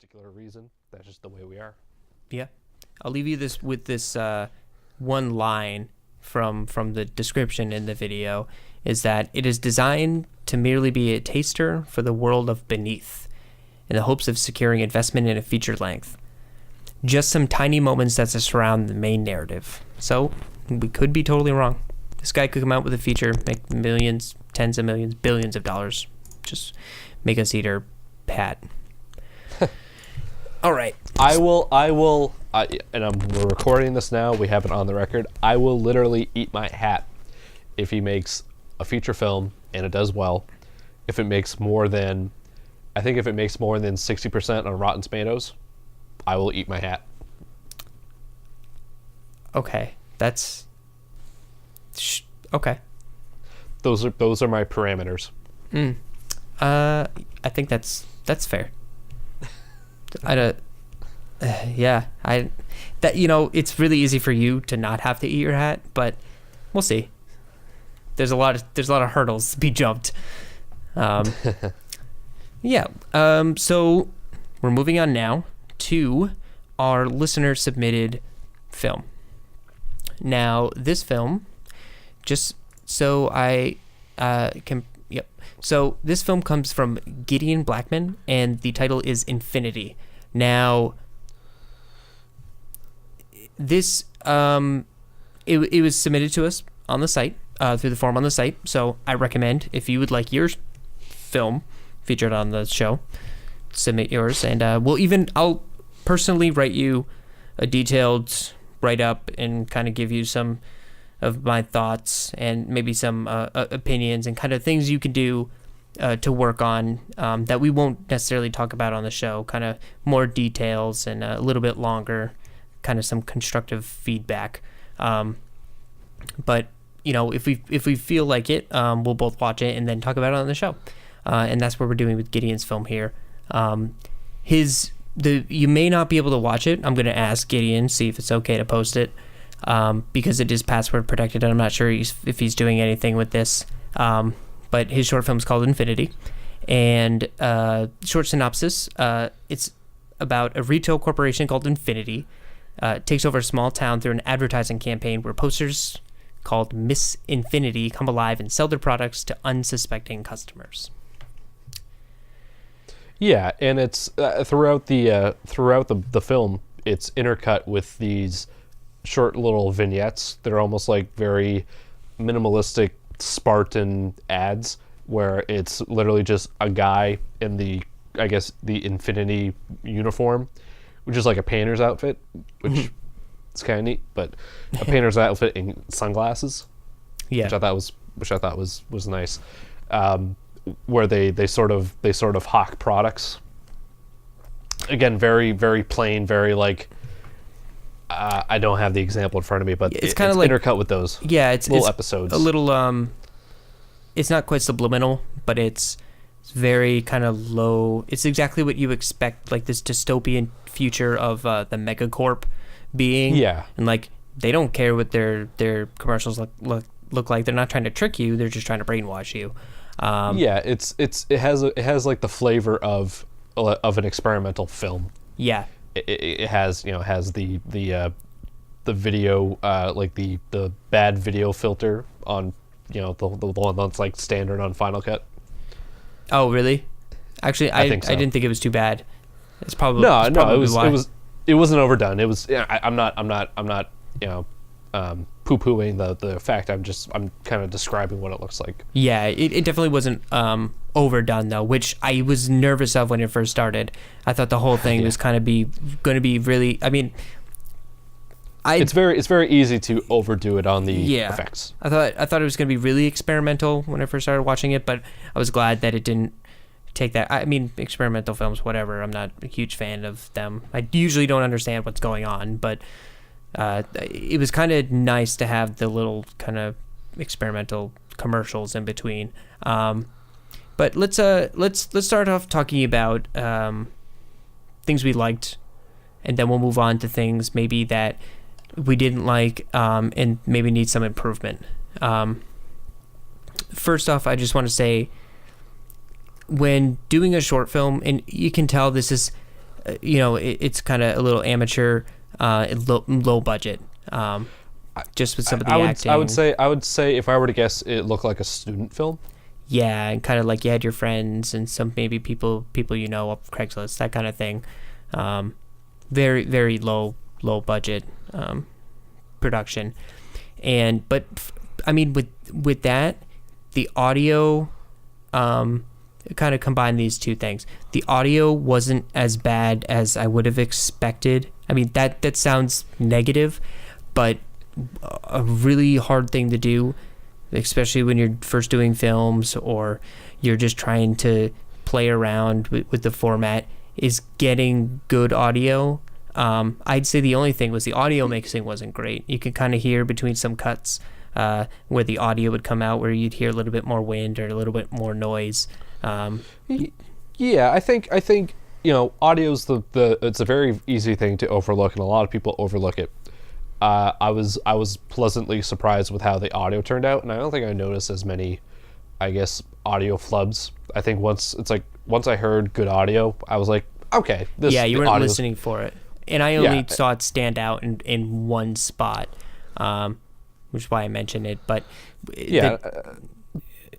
particular reason. That's just the way we are. Yeah. I'll leave you with this one line from the description in the video, is that it is designed to merely be a taster for the world of beneath, in the hopes of securing investment in a feature length. Just some tiny moments that surround the main narrative. So we could be totally wrong. This guy could come out with a feature, make millions, tens of millions, billions of dollars. Just make us eat our hat. All right. We're recording this now. We have it on the record. I will literally eat my hat if he makes a feature film and it does well. If it makes more than 60% on Rotten Tomatoes, I will eat my hat. Okay. Okay. Those are my parameters. I think that's fair. It's really easy for you to not have to eat your hat, but we'll see. There's a lot of hurdles to be jumped. So we're moving on now to our listener submitted film. Now, this film, just so I can, yep. So this film comes from Gideon Blackman, and the title is Infinity. Now, this it was submitted to us on the site, through the form on the site. So I recommend, if you would like your film featured on the show, submit yours, and I'll personally write you a detailed write-up and kind of give you some of my thoughts and maybe some opinions and kind of things you can do to work on that we won't necessarily talk about on the show, kind of more details and a little bit longer, kind of some constructive feedback. But if we feel like it, we'll both watch it and then talk about it on the show. And that's what we're doing with Gideon's film here. You may not be able to watch it. I'm going to ask Gideon, see if it's okay to post it, because it is password protected, and I'm not sure if he's doing anything with this. But his short film is called Infinity, and short synopsis, it's about a retail corporation called Infinity takes over a small town through an advertising campaign where posters called Miss Infinity come alive and sell their products to unsuspecting customers. Yeah, and it's throughout the film, it's intercut with these short little vignettes. They're almost like very minimalistic Spartan ads, where it's literally just a guy in the Infinity uniform, which is like a painter's outfit, which is kind of neat, but a painter's outfit in sunglasses, yeah, which I thought was nice. Where they sort of hawk products. Again, very, very plain, very like, I don't have the example in front of me, but it's kind of like intercut with those. Yeah, it's episodes. A little it's not quite subliminal, but it's very kind of low. It's exactly what you expect, like this dystopian future of the megacorp being. Yeah, and like they don't care what their commercials look like. They're not trying to trick you. They're just trying to brainwash you. It has like the flavor of an experimental film. Yeah, it has the video, like the bad video filter on the one that's like standard on Final Cut. Oh really? Actually, I think so. I didn't think it was too bad. It's probably it wasn't overdone. It was. I'm not poo-pooing the fact. I'm kind of describing what it looks like. Yeah, it definitely wasn't overdone though, which I was nervous of when it first started. I thought the whole thing was kind of going to be really. I mean, it's very easy to overdo it on the effects. I thought it was going to be really experimental when I first started watching it, but I was glad that it didn't take that. I mean, experimental films, whatever. I'm not a huge fan of them. I usually don't understand what's going on, but. It was kind of nice to have the little kind of experimental commercials in between. But let's start off talking about things we liked, and then we'll move on to things maybe that we didn't like and maybe need some improvement. First off, I just want to say, when doing a short film, and you can tell this is it's kind of a little amateur, low budget. Just with some of the acting. I would say if I were to guess, it looked like a student film. Yeah, and kind of like you had your friends and some maybe people off Craigslist, that kind of thing. Very very low budget production, I mean with that, the audio, kind of combine these two things. The audio wasn't as bad as I would have expected. I mean that sounds negative, but a really hard thing to do, especially when you're first doing films or you're just trying to play around with the format, is getting good audio. I'd say the only thing was the audio mixing wasn't great. You could kind of hear between some cuts where the audio would come out, where you'd hear a little bit more wind or a little bit more noise. Yeah, I think audio's it's a very easy thing to overlook, and a lot of people overlook it. I was pleasantly surprised with how the audio turned out, and I don't think I noticed as many, I guess, audio flubs. I think once I heard good audio, I was like, okay, this. Yeah, you weren't listening for it, and I only saw it stand out in one spot, which is why I mentioned it. But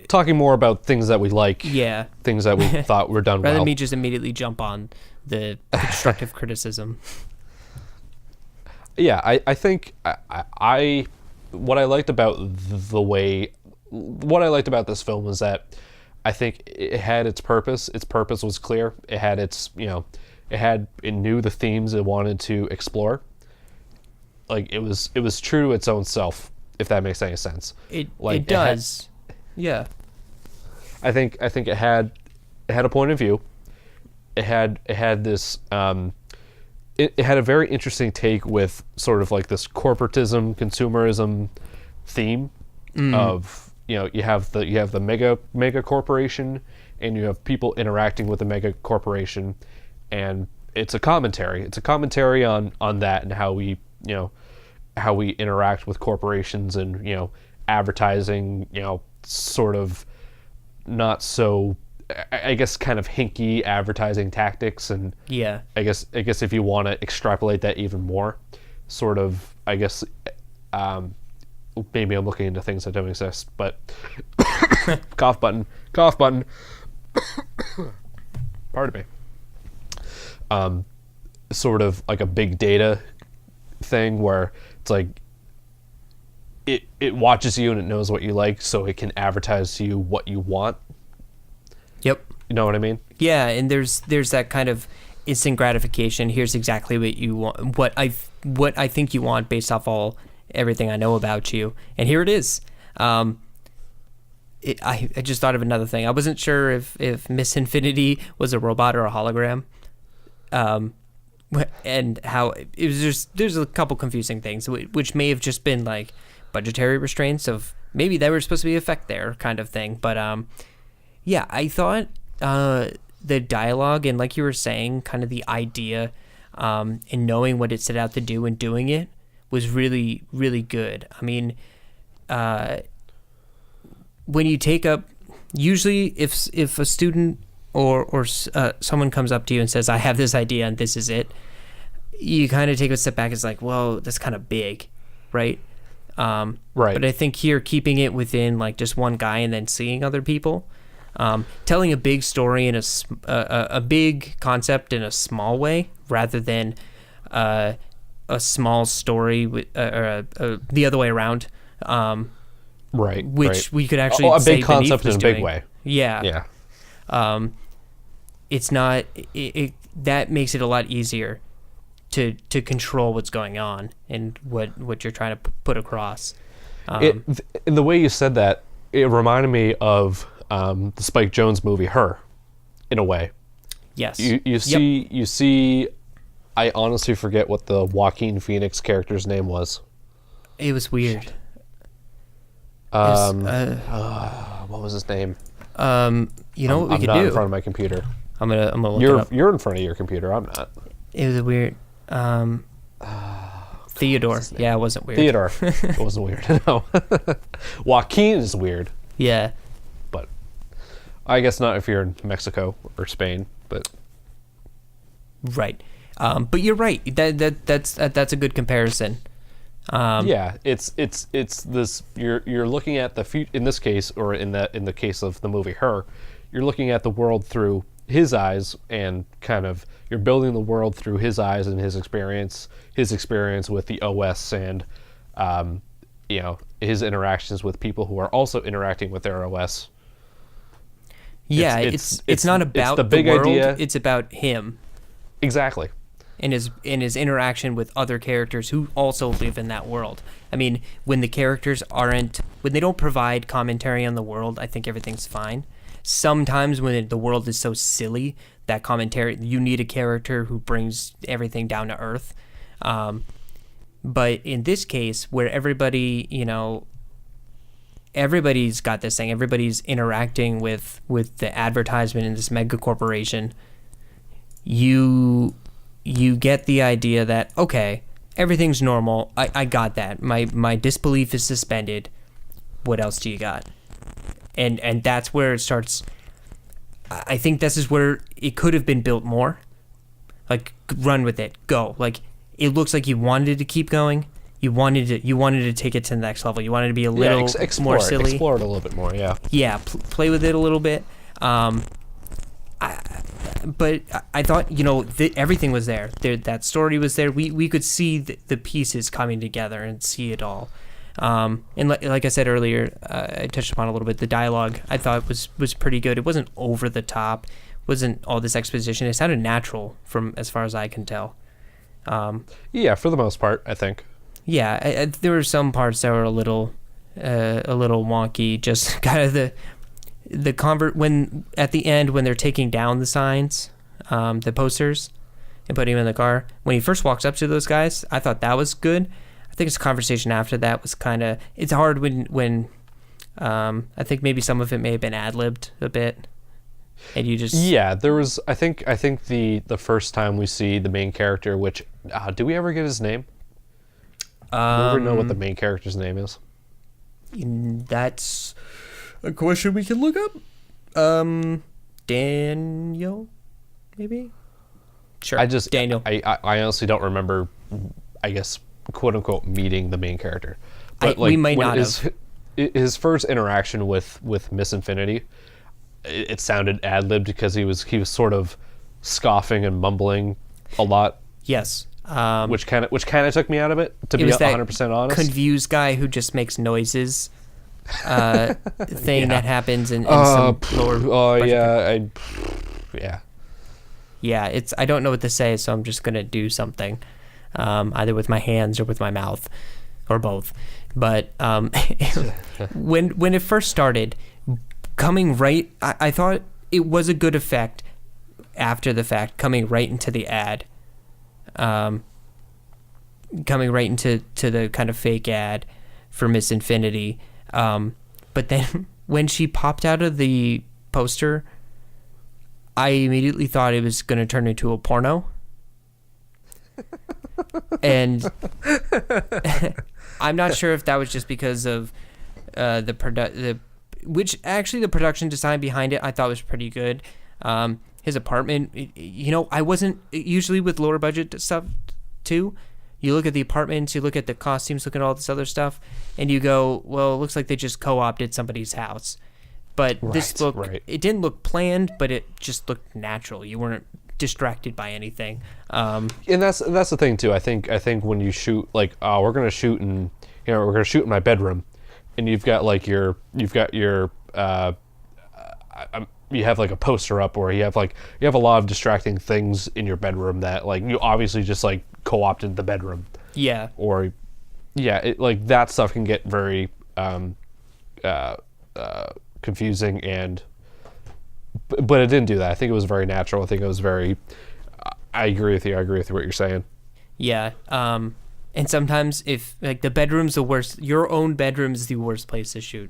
talking more about things that we like, things that we thought were done rather well. than me just immediately jump on the constructive criticism. Yeah, I think what I liked about this film was that I think it had its purpose. Its purpose was clear. It had it knew the themes it wanted to explore. Like it was true to its own self, if that makes any sense. It does. Yeah. I think it had a point of view. It had this it had a very interesting take with sort of like this corporatism, consumerism theme of, you have the mega corporation, and you have people interacting with the mega corporation, and it's a commentary. It's a commentary on that and how we interact with corporations and, advertising, sort of not so, I guess, kind of hinky advertising tactics, and I guess if you want to extrapolate that even more, sort of, I guess, maybe I'm looking into things that don't exist, but cough button, pardon me. Sort of like a big data thing where it's like it watches you and it knows what you like, so it can advertise to you what you want. Yep. You know what I mean? Yeah, and there's that kind of instant gratification. Here's exactly what you want, what I think you want based off everything I know about you, and here it is. I just thought of another thing. I wasn't sure if Miss Infinity was a robot or a hologram, and how it was just, there's a couple confusing things, which may have just been like budgetary restraints of maybe they were supposed to be effect there kind of thing, but yeah, I thought the dialogue and, like you were saying, kind of the idea and knowing what it set out to do and doing it was really, really good. I mean, when you take up, usually if a student or someone comes up to you and says, I have this idea and this is it, you kind of take a step back. It's like, well, that's kind of big, right? Right. But I think here, keeping it within like just one guy and then seeing other people, telling a big story in a big concept in a small way, rather than a small story with the other way around. Right. Which we could actually a say big concept in a doing. big way. Yeah. Yeah. It's not. That makes it a lot easier to control what's going on and what you're trying to put across. In the way you said that, it reminded me of the Spike Jonze movie Her, in a way. Yes. You see. I honestly forget what the Joaquin Phoenix character's name was. It was weird. What was his name? What we I'm could not do? in front of my computer. I'm gonna look it up. You're in front of your computer. I'm not. It was a weird. Theodore. Yeah, it wasn't weird. Theodore. It wasn't weird. No. Joaquin is weird. Yeah. But I guess not if you're in Mexico or Spain. But Right. But you're right. That's a good comparison. Yeah, it's this. You're looking at the in this case, or in the case of the movie Her, you're looking at the world through his eyes, and kind of you're building the world through his eyes and his experience with the OS, and his interactions with people who are also interacting with their OS. Yeah, it's not about the big world, idea. It's about him. Exactly. In his interaction with other characters who also live in that world. I mean, when the characters when they don't provide commentary on the world, I think everything's fine. Sometimes when the world is so silly, that commentary, you need a character who brings everything down to earth. But in this case, where everybody, everybody's got this thing, everybody's interacting with the advertisement in this mega corporation, you get the idea that, okay, everything's normal. I got that. My disbelief is suspended. What else do you got? And that's where it starts. I think this is where it could have been built more. Like, run with it. Go. Like, it looks like you wanted to keep going. You wanted to take it to the next level. You wanted to be a little more silly. Explore it a little bit more, yeah. Yeah, play with it a little bit. But I thought, everything was there. That story was there. We could see the pieces coming together and see it all. And like I said earlier, I touched upon a little bit, the dialogue I thought was pretty good. It wasn't over the top. It wasn't all this exposition. It sounded natural from as far as I can tell. Yeah, for the most part, I think. Yeah, there were some parts that were a little wonky. Just kind of the when at the end when they're taking down the signs, the posters, and putting them in the car. When he first walks up to those guys, I thought that was good. I think his conversation after that was kind of. It's hard when I think maybe some of it may have been ad-libbed a bit, and you just. Yeah, there was. I think the first time we see the main character, which do we ever get his name? Do we ever know what the main character's name is? That's a question we can look up. Daniel, maybe. Sure. Daniel. I honestly don't remember. I guess, quote unquote, meeting the main character. But we might not have. His first interaction with Miss Infinity, it sounded ad-libbed because he was sort of scoffing and mumbling a lot. Yes. Which kind of took me out of it, to be 100% honest. Confused guy who just makes noises thing that happens in some lower. Yeah. I don't know what to say, so I'm just gonna do something, either with my hands or with my mouth, or both. But when it first started, coming right, I thought it was a good effect. After the fact, coming right into the ad. Coming right into the kind of fake ad for Miss Infinity. But then when she popped out of the poster, I immediately thought it was going to turn into a porno. And I'm not sure if that was just because of which actually the production design behind it I thought was pretty good. His apartment, I wasn't usually with lower budget stuff too. You look at the apartments, you look at the costumes, look at all this other stuff, and you go, well, it looks like they just co-opted somebody's house. But this it didn't look planned, but it just looked natural. You weren't distracted by anything. And that's the thing too. I think when you shoot, like, we're gonna shoot in my bedroom, and you have like a poster up, or you have a lot of distracting things in your bedroom that, like, you obviously just like co-opted the bedroom. Yeah. Or like that stuff can get very confusing, but it didn't do that. I think it was very natural. I think it was very. I agree with you what you're saying. Yeah. And sometimes if like the bedroom's the worst, your own bedroom's the worst place to shoot.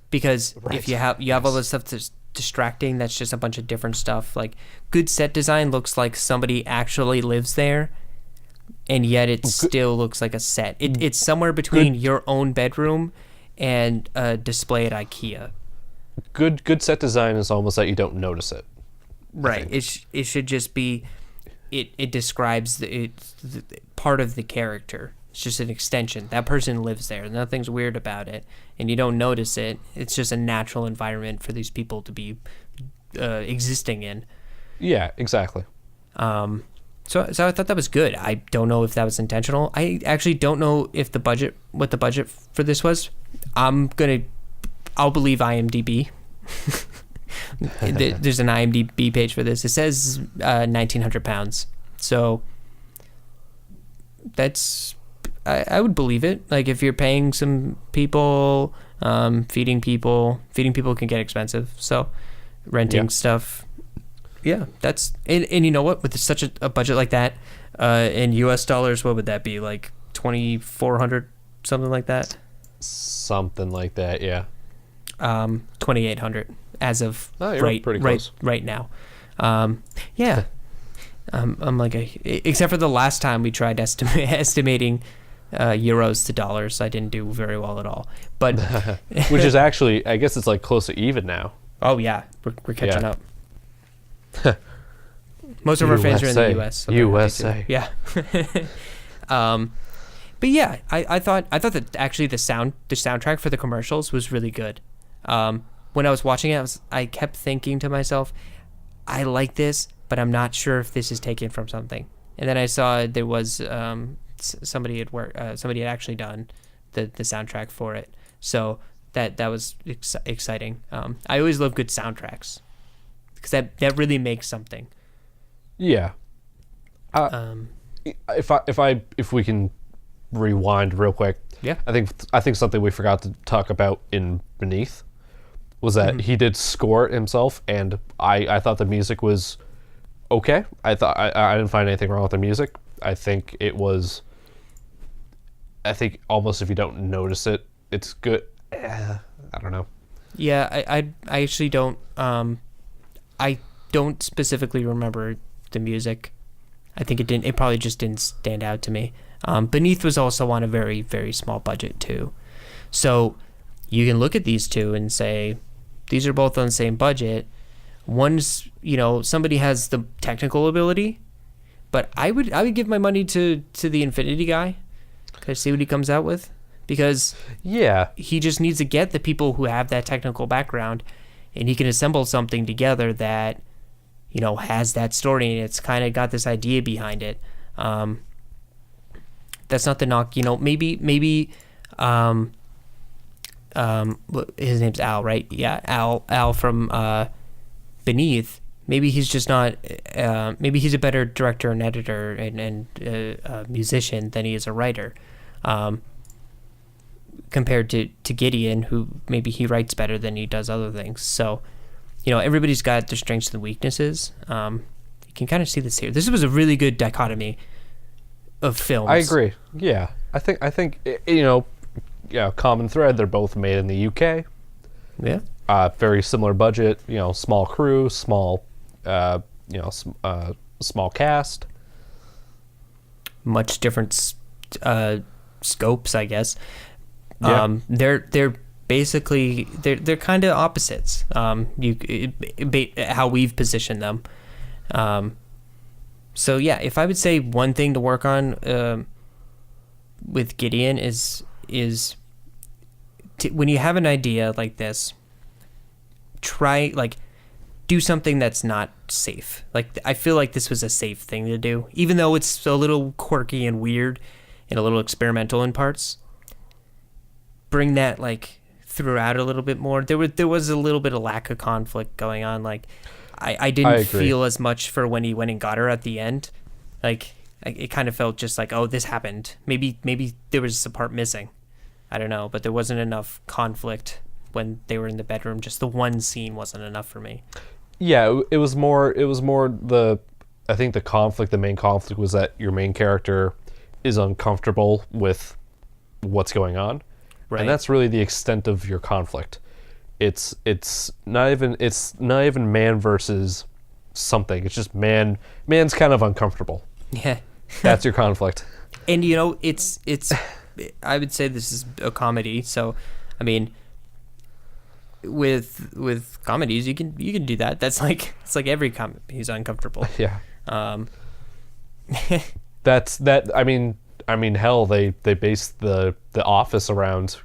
Because if you have all this stuff that's distracting, that's just a bunch of different stuff. Like, good set design looks like somebody actually lives there, and yet it still looks like a set. It's somewhere between your own bedroom and a display at IKEA. Good set design is almost that you don't notice it. Right. It should just be it describes the part of the character. It's just an extension. That person lives there. Nothing's weird about it, and you don't notice it. It's just a natural environment for these people to be existing in. Yeah, exactly. So I thought that was good. I don't know if that was intentional. I actually don't know if what the budget for this was. I'll believe IMDb. There's an IMDb page for this. It says £1,900. So that's, I would believe it. Like if you're paying some people, feeding people can get expensive. So renting stuff. Yeah, that's and you know what? With such a budget like that, in U.S. dollars, what would that be? Like 2,400, something like that. Something like that, yeah. 2,800 as of right now. Yeah. I'm like except for the last time we tried estimating euros to dollars, I didn't do very well at all. But which is actually, I guess it's like close to even now. Oh yeah, we're catching up. Most of our fans are in the US. So USA. Yeah. But yeah, I thought that actually the soundtrack for the commercials was really good. When I was watching it, I kept thinking to myself, I like this, but I'm not sure if this is taken from something. And then I saw there was somebody had actually done the soundtrack for it. So that was exciting. I always love good soundtracks, because that really makes something. Yeah. If we can rewind real quick. Yeah. I think something we forgot to talk about in Beneath was that he did score it himself, and I thought the music was okay. I didn't find anything wrong with the music. I think almost if you don't notice it, it's good. I don't know. Yeah, I actually don't. I don't specifically remember the music. I think it probably just didn't stand out to me. Beneath was also on a very, very small budget too. So you can look at these two and say, these are both on the same budget. One's, somebody has the technical ability, but I would give my money to the Infinity guy. Can I see what he comes out with? Because he just needs to get the people who have that technical background, and he can assemble something together that, has that story, and it's kind of got this idea behind it. That's not the knock, maybe his name's Al, right? Yeah, Al from Beneath. Maybe he's just not. Maybe he's a better director and editor and musician than he is a writer, compared to Gideon, who maybe he writes better than he does other things. So, everybody's got their strengths and weaknesses. You can kind of see this here. This was a really good dichotomy of films. I agree. Yeah, I think common thread. They're both made in the UK. Yeah. Very similar budget. Small crew, small cast. Much different scopes, I guess. Yeah. They're basically they're kind of opposites. How we've positioned them. So yeah, if I would say one thing to work on with Gideon is when you have an idea like this, try do something that's not safe. I feel like this was a safe thing to do, even though it's a little quirky and weird and a little experimental in parts. Bring that throughout a little bit more. There was a little bit of lack of conflict going on. I didn't feel as much for when he went and got her at the end. It kind of felt just oh, this happened. Maybe there was a part missing. I don't know, but there wasn't enough conflict when they were in the bedroom. Just the one scene wasn't enough for me. Yeah, it was more I think the main conflict was that your main character is uncomfortable with what's going on. Right. And that's really the extent of your conflict. It's not even man versus something. It's just man's kind of uncomfortable. Yeah. That's your conflict. And it's I would say this is a comedy, so I mean with comedies you can do that. That's it's like every comedy, he's uncomfortable. Yeah. That's that. I mean, hell, they based the Office around,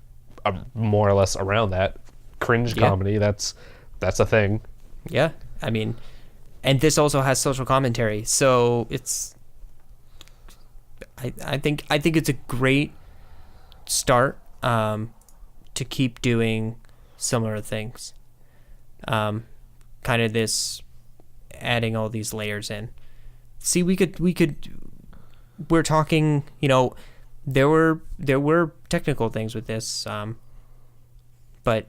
more or less around that cringe Yeah. comedy. That's a thing. Yeah. I mean, and this also has social commentary, so it's. I think it's a great start to keep doing similar things. Kind of this adding all these layers in. See, we're talking, there were technical things with this, but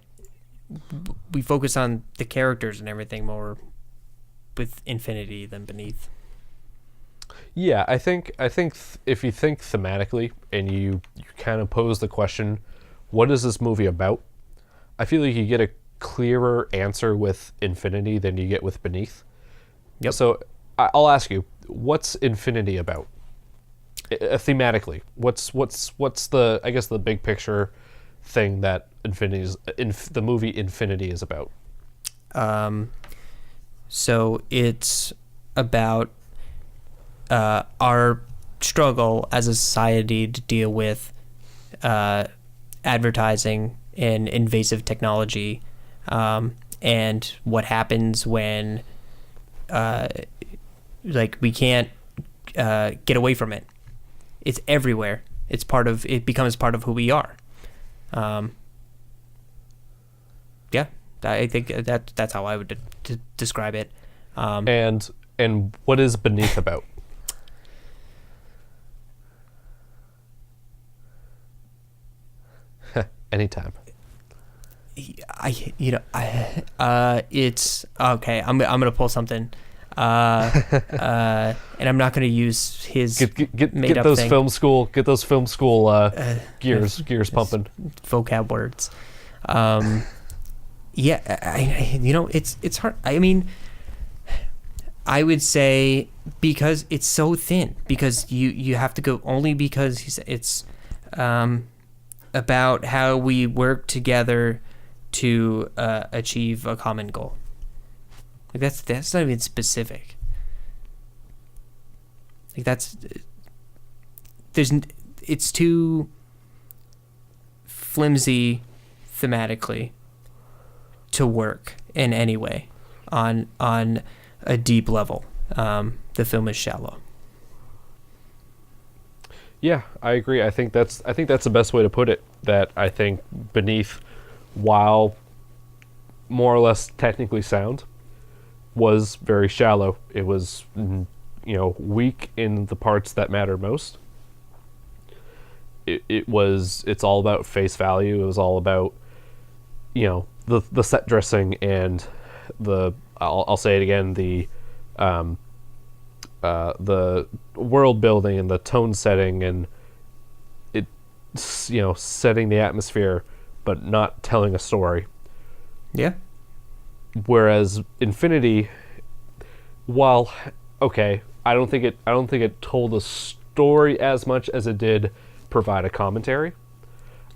we focus on the characters and everything more with Infinity than Beneath. Yeah, I think if you think thematically and you kind of pose the question, what is this movie about? I feel like you get a clearer answer with Infinity than you get with Beneath. Yep. So I'll ask you, what's Infinity about? Thematically, what's the, I guess, the big picture thing that the movie Infinity is about? So it's about our struggle as a society to deal with advertising and invasive technology, and what happens when we can't get away from it. It's everywhere. It becomes part of who we are. Yeah, I think that's how I would describe it. And what is Beneath about? Anytime. It's okay. I'm gonna pull something, and I'm not gonna use his Get made up those thing. film school gears pumping. Vocab words. Yeah, it's hard. I mean, I would say because it's so thin, because you have to go only because it's about how we work together to achieve a common goal. Like that's not even specific. Like it's too flimsy thematically to work in any way on a deep level. The film is shallow. Yeah, I agree. I think that's the best way to put it. That I think Beneath, while more or less technically sound, was very shallow. It was, weak in the parts that matter most. It's all about face value. It was all about, the set dressing and I'll say it again, the world building and the tone setting, and it, setting the atmosphere, but not telling a story. Yeah. Whereas Infinity, while okay, I don't think it told a story as much as it did provide a commentary.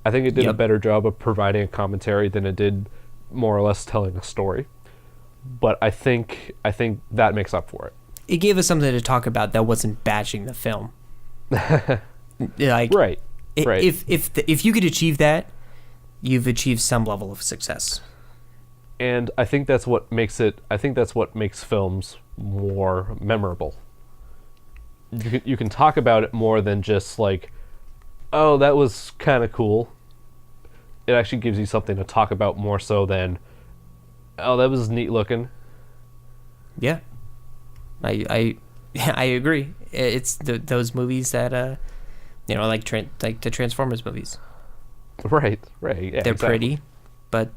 I think it did a better job of providing a commentary than it did more or less telling a story. But I think that makes up for it. It gave us something to talk about that wasn't bashing the film. Right. If you could achieve that, you've achieved some level of success. And I think that's what makes films more memorable. You can talk about it more than just like, oh, that was kind of cool. It actually gives you something to talk about more so than, oh, that was neat looking. Yeah, I agree. It's those movies that like the Transformers movies. Right. Yeah, they're exactly. pretty, but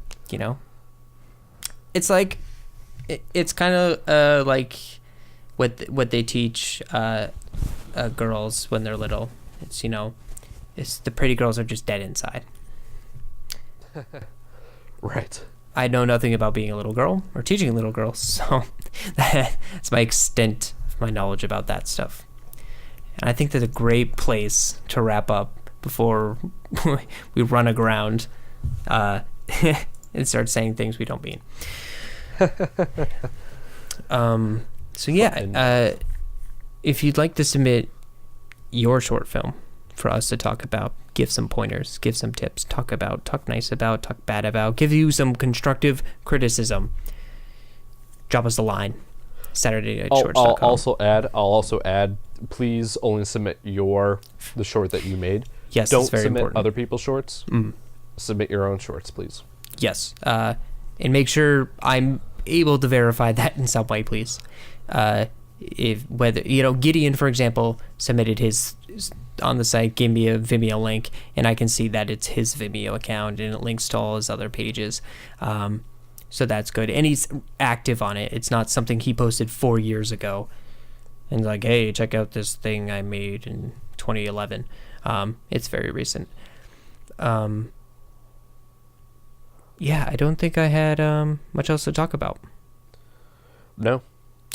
it's like it's kind of like what they teach girls when they're little. It's the pretty girls are just dead inside. Right. I know nothing about being a little girl or teaching little girls, so that's my extent of my knowledge about that stuff. And I think that's a great place to wrap up before we run aground and start saying things we don't mean. So yeah, if you'd like to submit your short film for us to talk about, give some pointers, give some tips, talk nice about, talk bad about, give you some constructive criticism, drop us a line. SaturdayNightShorts.com. I'll also add, please only submit the short that you made. Yes, don't it's very submit important. other people's shorts. Submit your own shorts, please. Yes, and make sure I'm able to verify that in some way, please. If whether Gideon, for example, submitted his on the site, gave me a Vimeo link, and I can see that it's his Vimeo account and it links to all his other pages. So that's good, and he's active on it. It's not something he posted 4 years ago, and like, hey, check out this thing I made in 2011. It's very recent. Yeah, I don't think I had much else to talk about. No.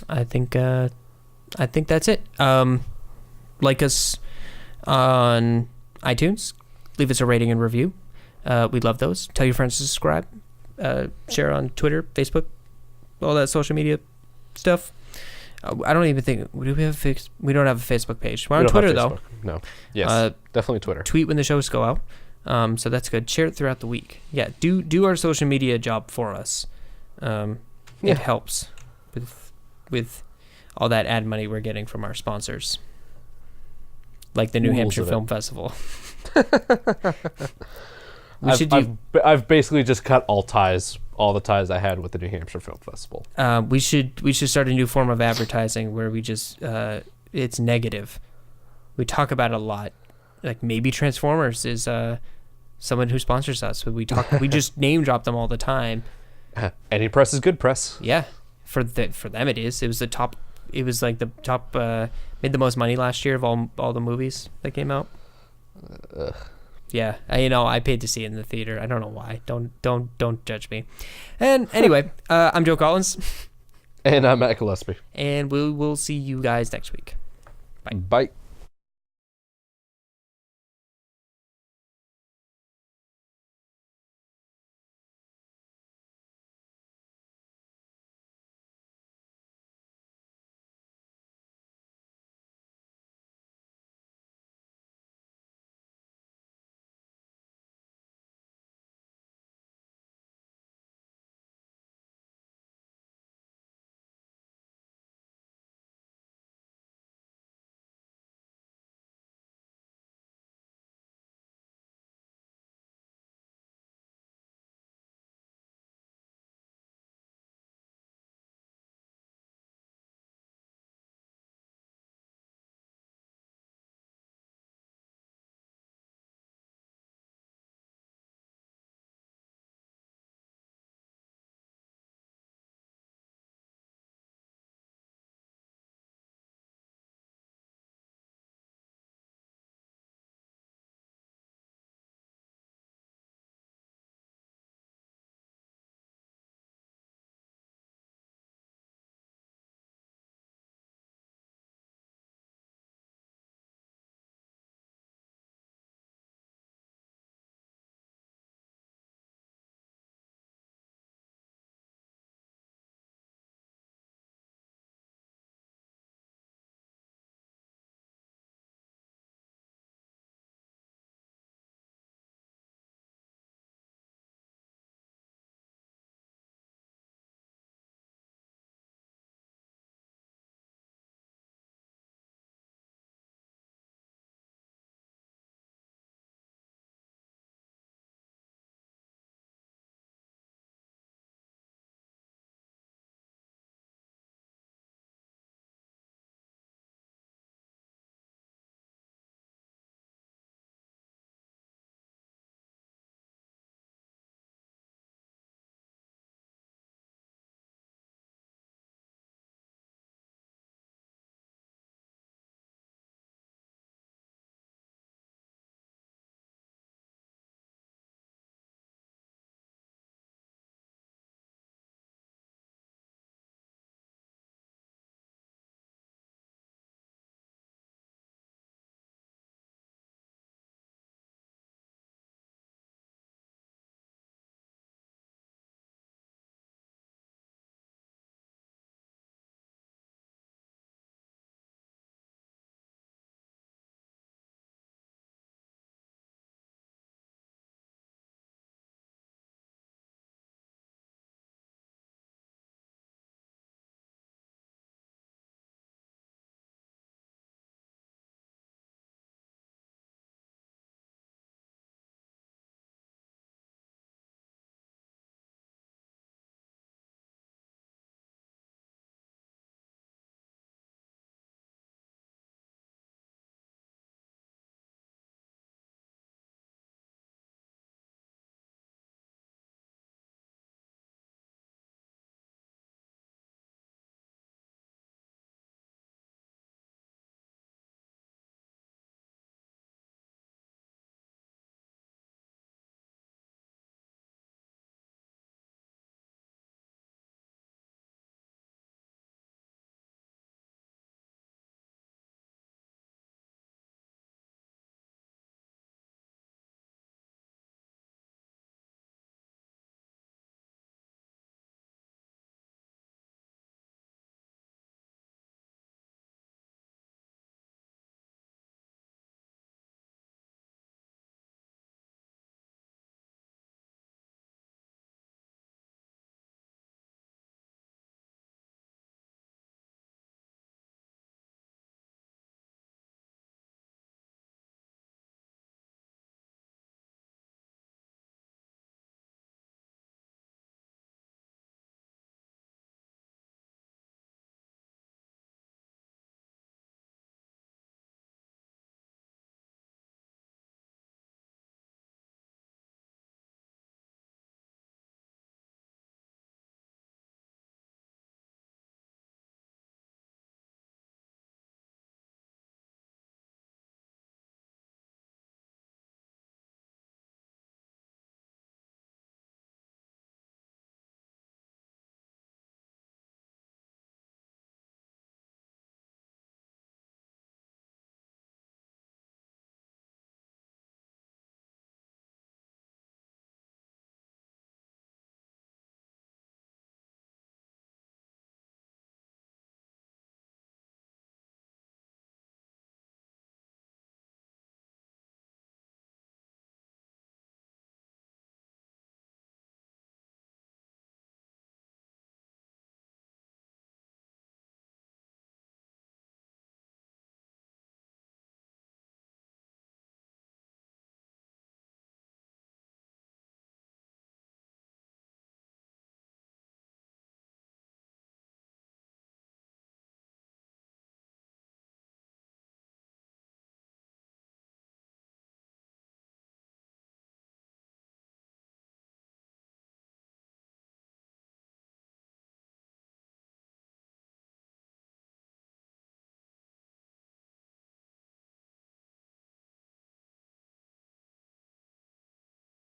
I think that's it. Like us on iTunes. Leave us a rating and review. We'd love those. Tell your friends to subscribe. Share on Twitter, Facebook, all that social media stuff. I don't even think we don't have a Facebook page. We're on Twitter though. No. Yes. Definitely Twitter. Tweet when the shows go out. So that's good. Share it throughout the week. Yeah. Do our social media job for us. It helps with all that ad money we're getting from our sponsors, like the New Hampshire Film Festival. I've basically just cut all the ties I had with the New Hampshire Film Festival. We should start a new form of advertising where we just it's negative. We talk about it a lot. Like maybe Transformers is someone who sponsors us. But we just name drop them all the time. Any press is good press. Yeah, for them it is. It was the top. It was like the top. Made the most money last year of all the movies that came out. Yeah, I paid to see it in the theater. I don't know why. Don't judge me. And anyway, I'm Joe Collins. And I'm Matt Gillespie. And we'll see you guys next week. Bye. Bye.